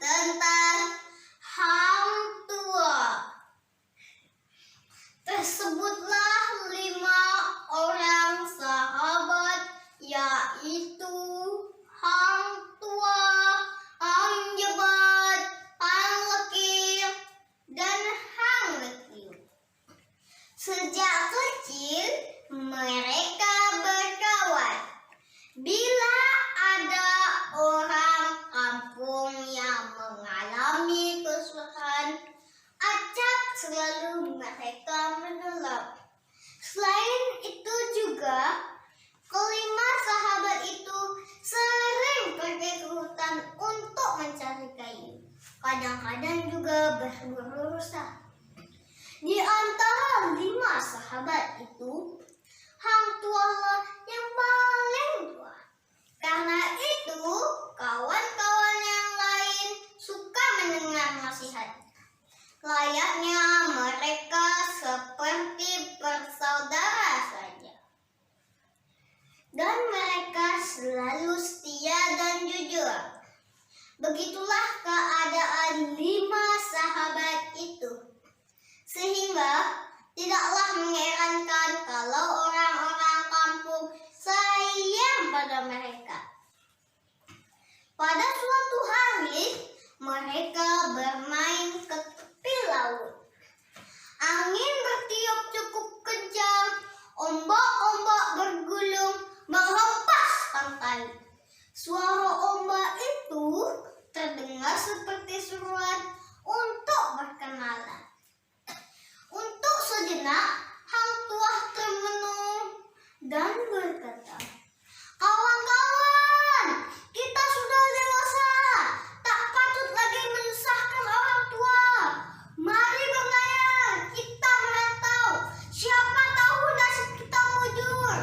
tentang hang tua. Tersebutlah 5 orang sahabat, yaitu hang tua, hang jebat, hang lekir, dan hang lekir. Sejak kecil mereka berkawan. Bila ada orang kampung yang mengalami kesusahan, acak selalu mereka menolong. Selain itu juga, kelima sahabat itu sering pergi ke hutan untuk mencari kayu. Kadang-kadang juga berburu rusa. Di antara 5 sahabat itu, hang tualah yang paling tua. Karena itu, kawan-kawan yang lain suka mendengar nasihat. Layaknya mereka seperti bersaudara saja. Dan mereka selalu setia dan jujur. Begitulah keadaan 5 sahabat itu. Sehingga tidaklah mengherankan kalau orang-orang kampung sayang pada mereka. Pada suatu hari, mereka bermain ke tepi laut. Angin bertiup cukup kencang, ombak-ombak bergulung menghempas pantai. Suara ombak itu terdengar seperti seruan untuk berkenalan. Untuk sejenak, hang tua termenung dan berkata, "Kawan-kawan, kita sudah dewasa, tak patut lagi menyusahkan orang tua. Mari berlayar, kita merantau. Siapa tahu nasib kita mujur."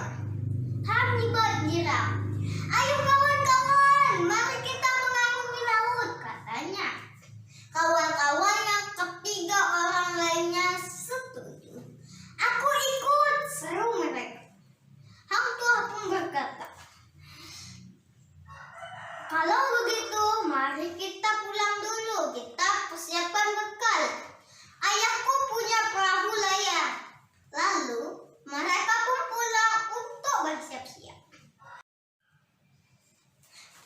Hang jebat girang. "Ayo kawan-kawan, mari kita mengarungi laut," katanya. Kawan-kawan yang ketiga orang lainnya setuju. "Aku ikut," seru mereka. Hang tua pun berkata, "Kalau begitu, mari kita pulang dulu. Kita persiapkan bekal. Ayahku punya perahu layar." Lalu mereka pun pulang untuk bersiap-siap.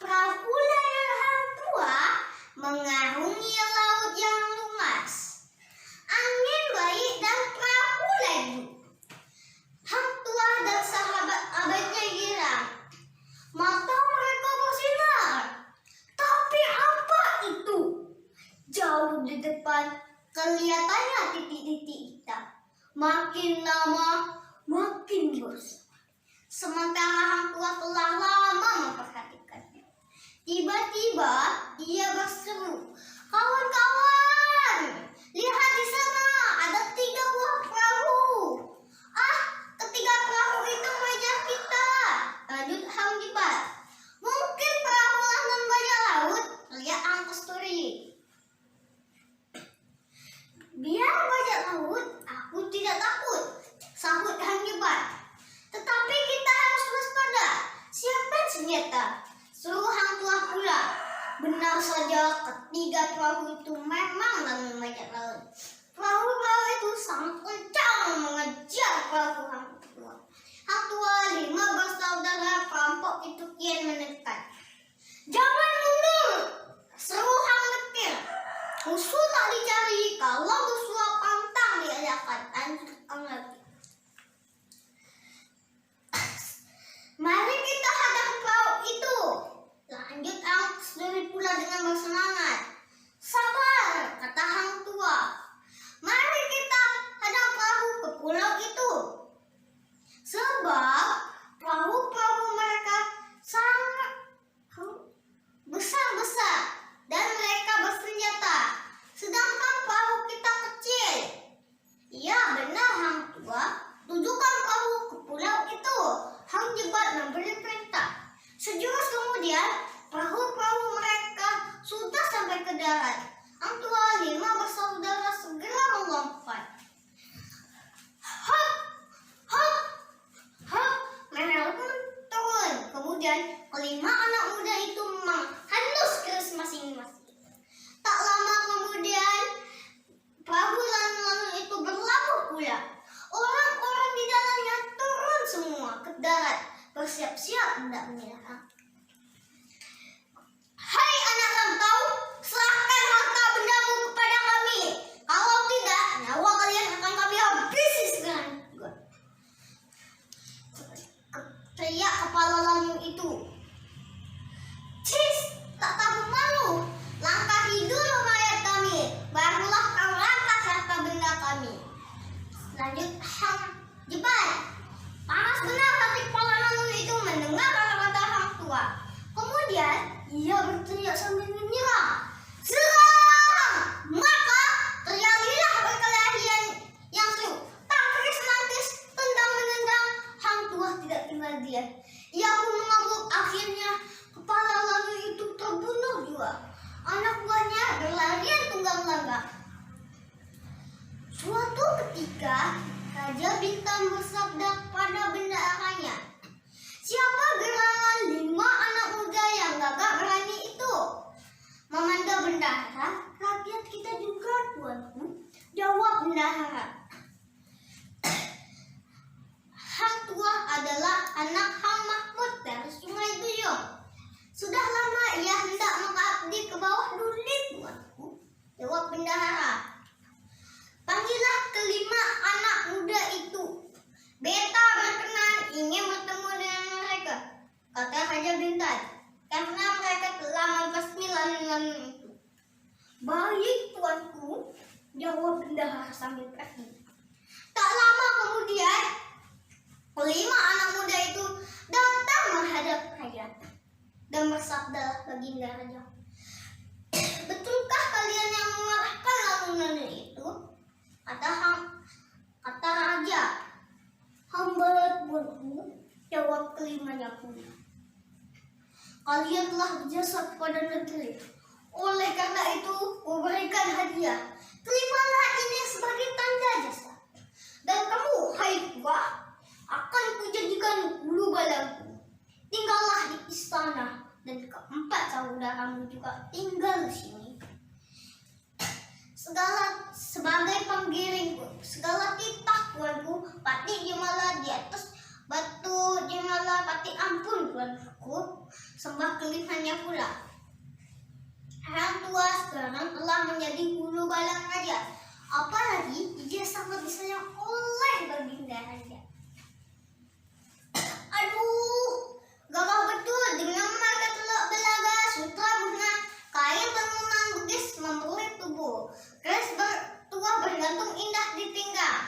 Perahu layar hang tua mengarungi laut yang luas. Angin baik dan perahu laju. Hang tua dan sahabat-sahabatnya girang. Mata mereka bersinar. Tapi apa itu? Jauh di depan kelihatannya titik-titik hitam. Makin lama makin besar. Sementara hang tua telah lama memperhatikannya. Tiba-tiba ia berseru, "Kawan-kawan, lihat di sana, ada 3 buah perahu." "Ah, ketiga perahu itu mengejar kita," lanjut hang jebat. "Mungkin perahu lantaran bajak laut," lihat hang kasturi. "Biar bajak laut, aku tidak takut," sahut hang jebat. "Tetapi kita harus waspada. Siapkan senjata," suruh hang tua pula. Benar saja, ketiga perahu itu memang lantaran bajak laut. Perahu-perahu itu sangat kencang mengejar perahu hang tua. Hang tua 5 bersaudara perampok itu kian mendekat. "Jangan mundur!" seru hang lekir. "Musuh tak dicari kalau bersuap pantang diadakan," lanjut hang lekir. "Mari kita hadapi perahu itu," lanjut hang kasturi pula dengan bersemangat. "Sabar," kata hang tua. "Mari kita hadap perahu ke pulau itu." Sebab perahu-perahu mereka sangat besar-besar dan mereka bersenjata. Sedangkan perahu kita kecil. "Ya benar hang tua, tujukan perahu ke pulau itu," hang jebat memberi perintah. Sejurus kemudian perahu-perahu mereka sudah sampai ke darat. Hang tua 5 bersaudara segera melompat. Hop, hop, hop, mereka pun turun. Kemudian kelima anak muda itu menghalus keris masing-masing. Suatu ketika, Raja Bintang bersabda pada bendaharanya, "Siapa gerangan 5 anak muda yang gagah berani itu?" "Memanda bendahara, rakyat kita juga, tuanku," jawab bendahara. "Hang Tuah adalah anak Hang Mahmud dari Sungai Duyung. Sudah lama ia hendak mengabdi ke bawah duli, tuanku," jawab bendahara. "Panggillah kelima anak muda itu. Beta berkenan ingin bertemu dengan mereka," kata Raja Bintang, "karena mereka telah membasmi lalu-lalu itu." "Baik, tuanku," jawab bendahara sambil pergi. Tak lama kemudian, kelima anak muda itu datang menghadap raja dan bersabda baginda raja, "Betulkah kalian yang mengarahkan lalu-lalu itu?" Kata raja. "Hamba, tuanku," jawab kelimanya pun. "Kalian telah berjasa kepada negeri. Oleh karena itu, kuberikan hadiah. Terimalah ini sebagai tanda jasa. Dan kamu, hai tua, akan kujadikan ulu balangku. Tinggallah di istana, dan keempat saudaramu juga tinggal di sini. Sebagai penggiringku, segala titah tuanku, pati jemalah di atas batu jemalah, pati ampun tuanku," sembah kelimanya pula. Hang Tua sekarang telah menjadi hulu balang raja, apalagi dia sangat disayang oleh baginda raja. Aduh, gagah betul dengan mata teluk belaga, sutra bunga, kain tenun bugis membelit tubuh, keris tua bergantung indah di pinggang.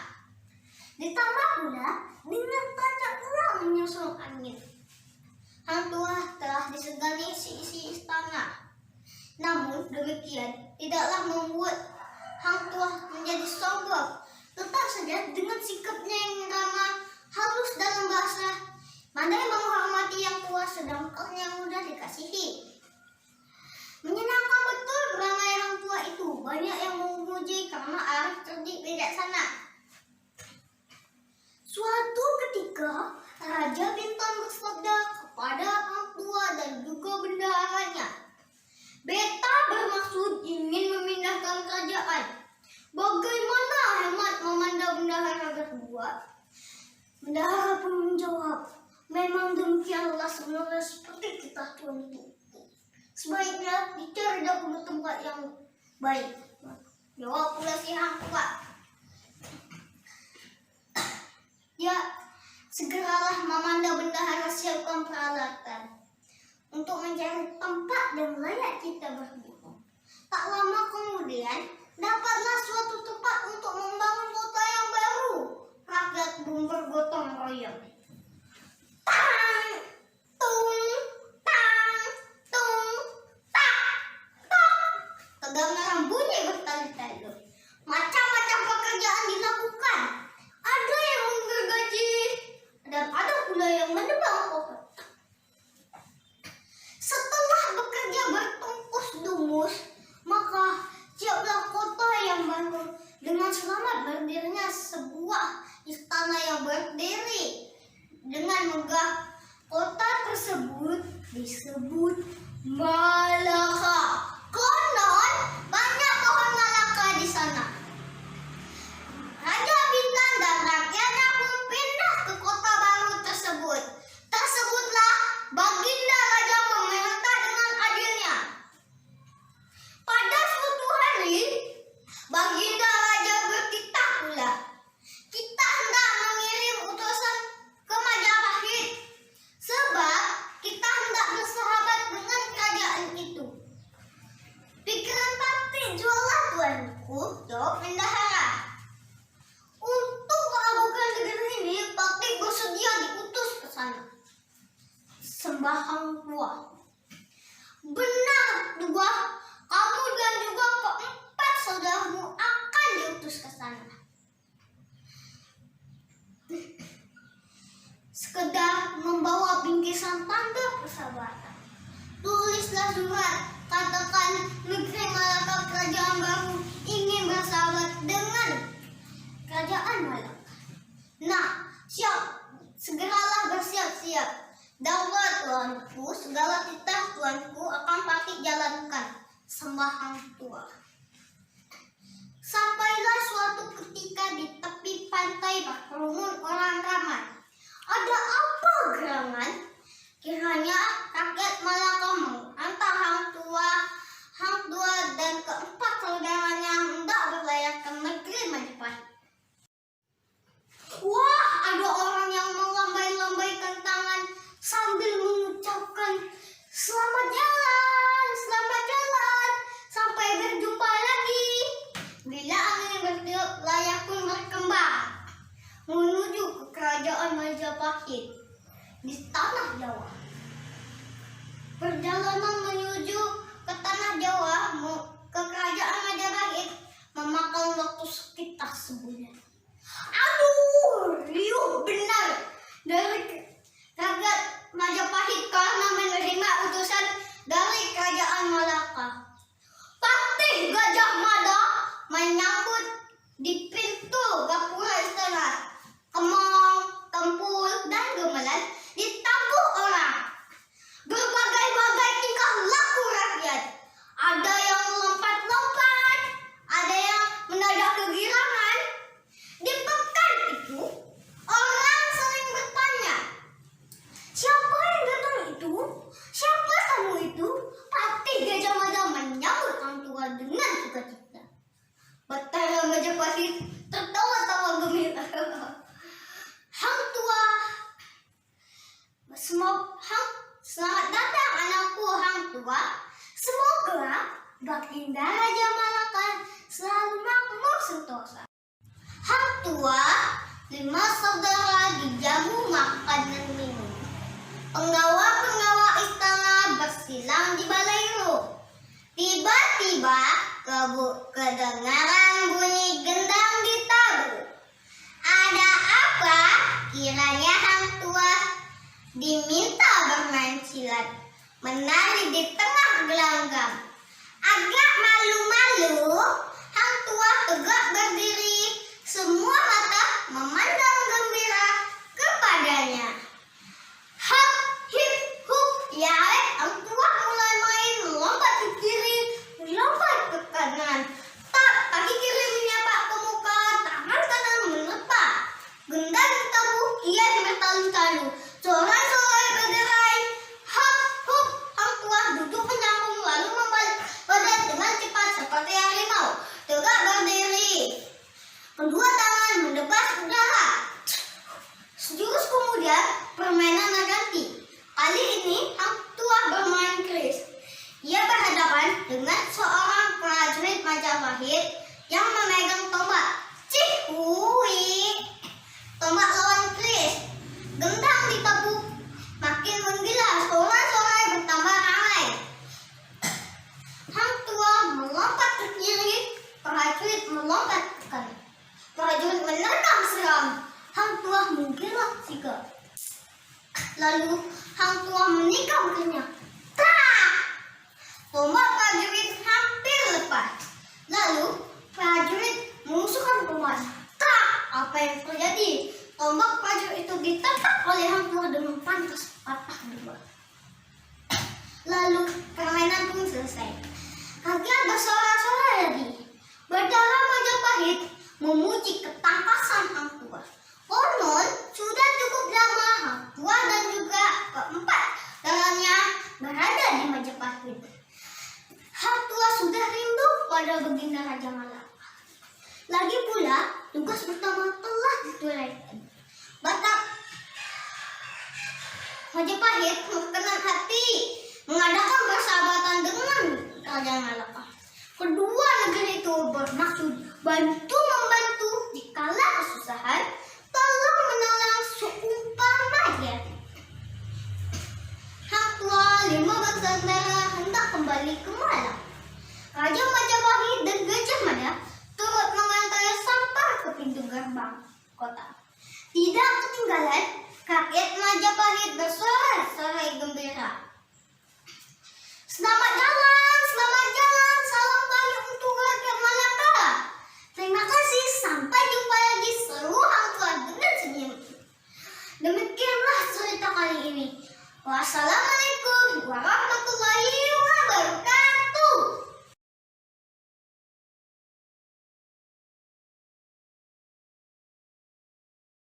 Ditambah pula dengan tajam ulang menyusul angin. Hang Tua telah disegani isi istana. Namun demikian tidaklah membuat Hang Tua menjadi sombong. Tetap saja dengan sikapnya yang ramah, halus dalam bahasa, pandai menghormati yang tua sedangkan yang muda dikasihi. Menyenangkan betul perangai Hang Tua itu. Banyak yang memuji karena arif, cerdik, bijaksana. Suatu ketika, Raja Bintang bersabda kepada Hang Tua dan juga bendaharanya, "Beta bermaksud ingin memindahkan kerajaan. Bagaimana hemat memandang bendahara berdua?" Bendahara pun menjawab, "Memang demikianlah sebenarnya seperti kita, tuanku. Sebaiknya dicari dahulu tempat yang baik," jawab pula si Hang Tua. "Ya, segeralah memandang bendahara siapkan peralatan untuk mencari tempat yang layak kita berburu." Tak lama kemudian, dapatlah suatu tempat untuk membangun kota yang baru. Rakyat pun bergotong royong. Tang, tung, tang, tung, tak, tak. Kedengaran bunyi bertalu-talu. Macam-macam pekerjaan dilakukan. Ada yang menggergaji dan ada pula yang menebang pohon. Setelah bekerja bertungkus lumus, maka siaplah kota yang baru. Dengan selamat berdirinya sebuah istana yang berdiri dengan megah. Kota tersebut disebut Malaka. Konon banyak pohon Malaka di sana. Raja Bintang dan rakyatnya pun pindah ke kota baru tersebut. Tersebutlah baginda raja memerintah dengan adilnya. Pada suatu hari, baginda raja bertitah pula, "Kita hendak mengirim utusan ke Majapahit, sebab kita hendak bersahabat dengan kerajaan itu." "Pikiran pati jualah, tuanku," jawab bendahara. "Untuk melakukan negeri ini, pati bersedia diutus ke sana," sembah Hang Tua. "Benar, Tua. Kamu dan juga keempat saudaramu akan diutus ke sana. Sekedar membawa bingkisan tanda persahabatan. Tulislah surat, katakan negeri Malaka kerajaan baru ingin bersahabat dengan kerajaan Malaka. Nah, segeralah bersiap-siap. Daulah tuanku, segala titah tuanku akan Patih jalankan, sembah Hang Tuah. Sampailah suatu ketika di tepi pantai berkerumun orang ramai. Ada apa gerangan? Kiranya rakyat Malaka menghantar Hang Tuah dan keempat saudaranya hendak berlayar ke negeri Majapahit. Wah, ada orang yang melambai-lambaikan tangan sambil mengucapkan selamat jalan, sampai berjumpa lagi. Bila angin bertiup, layar pun berkembang menuju ke kerajaan Majapahit di tanah Jawa. Perjalanan menuju ke tanah Jawa ke kerajaan Majapahit memakan waktu sekitar sebulan. Aduh, riuh benar dari rakyat Majapahit karena menerima utusan dari kerajaan Malaka. Patih Gajah Mada menyambut di pintu gapura istana. Kemong, tempul, dan gamelan ditabuh orang. Berbagai-bagai tingkah laku rakyat. Ada yang lompat-lompat, ada yang mendadak kegirangan. Di pekan itu, orang sering bertanya, siapa yang datang itu? Siapa tamu itu? Patih Gajah Mada menyambut Hang Tuah dengan sukacita. Batara Majapahit tertawa-tawa gembira. Hang Tuah, selamat datang anakku Hang Tuah. Semoga Baginda Raja Malaka selalu makmur sentosa. Hang Tuah, 5 saudara dijamu makan dan minum. Penggawa-penggawa istana bersilang di balairo. Tiba-tiba kedengaran bunyi gendang ditabuh. Ada apa? Kiranya Hang Tuah diminta bermain silat, menari di tengah gelanggang. Agak malu-malu, Hang Tuah tegak berdiri. Semua mata memandang gembira kepadanya. Hap, hip, hup, ya, Hang Tuah mulai main lompat ke kiri, lompat ke kanan. Tak, kaki kiri menyapa ke muka, tangan kanan menepa. Gendang ditabuh kian bertalu-talu. Sorai-sorai berderai. Hap, hup, Hang Tuah duduk menyambung lalu membalik badan dengan cepat seperti harimau. Tegak berdiri. Kedua tangan mendebas udara. Sejurus kemudian permainan berganti. Kali ini Hang Tuah bermain keris. Ia berhadapan dengan seorang prajurit Majapahit yang memegang tombak. Cih hui. Tombak lawan keris. Gendang ditabuh makin menggila. Sorai-sorai bertambah ramai. Hang Tuah melompat ke kiri. Prajurit melompat ke kanan. Prajurit menerkam seram. Hang Tuah menggelak sigap. Lalu Hang Tuah menikam kenyang. Tak! Tombak prajurit hampir lepas. Lalu prajurit mengusulkan tombak. Tak! Apa yang terjadi? Tombak prajurit itu ditangkap oleh Hang Tuah dengan pantas patah dua. Lalu permainan pun selesai. Rakyat bersorak-sorai lagi. Batara Majapahit memuji ketangkasan Hang Tuah. Konon sudah cukup lama Hang Tuah dan juga keempat saudaranya berada di Majapahit. Hang Tuah sudah rindu pada Baginda Raja Malaka. Lagi pula tugas pertama telah ditunaikan. Batak Majapahit berkenan hati mengadakan persahabatan dengan Raja Malaka. Kedua negeri itu bermaksud bantu-membantu dikala kesusahan, tolong-menolong seumpamanya. Hang Tuah 5 bersaudara hendak kembali ke Malang. Raja Majapahit dan Gajah Mada turut mengantarnya sampai ke pintu gerbang kota. Tidak ketinggalan, rakyat Majapahit bersorak-sorai gembira. Selamat jalan, salam kami untuk rakyat Malaka. Terima kasih, sampai jumpa lagi. kali ini. Wassalamualaikum warahmatullahi wabarakatuh.